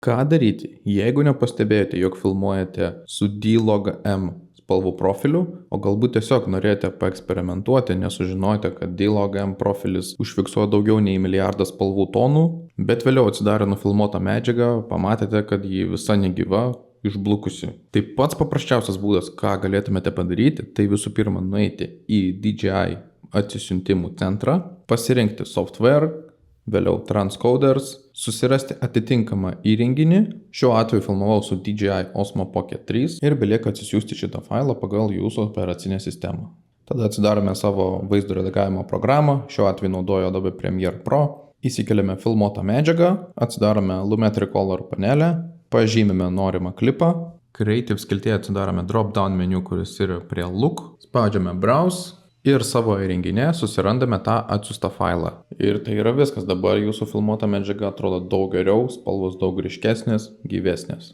Ką daryti, jeigu nepastebėjote, jog filmuojate su D-Log-M spalvų profiliu, o galbūt tiesiog norėjote paeksperimentuoti, nesužinojote, kad D-Log-M profilis užfiksuoja daugiau nei milijardą spalvų tonų, bet vėliau atsidarę nufilmuotą medžiagą, pamatėte, kad ji visa negyva, išblukusi. Tai pats paprasčiausias būdas, ką galėtumėte padaryti, tai visų pirma nueiti į DJI atsisiuntimų centrą, pasirinkti software, vėliau transcoders, susirasti atitinkamą įrenginį. Šiuo atveju filmavau su DJI Osmo Pocket 3 ir belieka atsisiųsti šitą failą pagal jūsų operacinę sistemą. Tada atsidarome savo vaizdo redagavimo programą, šiuo atveju naudoju Adobe Premiere Pro, įsikeliame filmuotą medžiagą, atsidarome Lumetri Color panelę, pažymime norimą klipą, Creative skiltyje atsidarome drop-down meniu, kuris yra prie Look, spaudžiame Browse, ir savo įrenginėje susirandame tą atsiųstą failą. Ir tai yra viskas, dabar jūsų filmuota medžiaga atrodo daug geriau, spalvos daug ryškesnės, gyvesnės.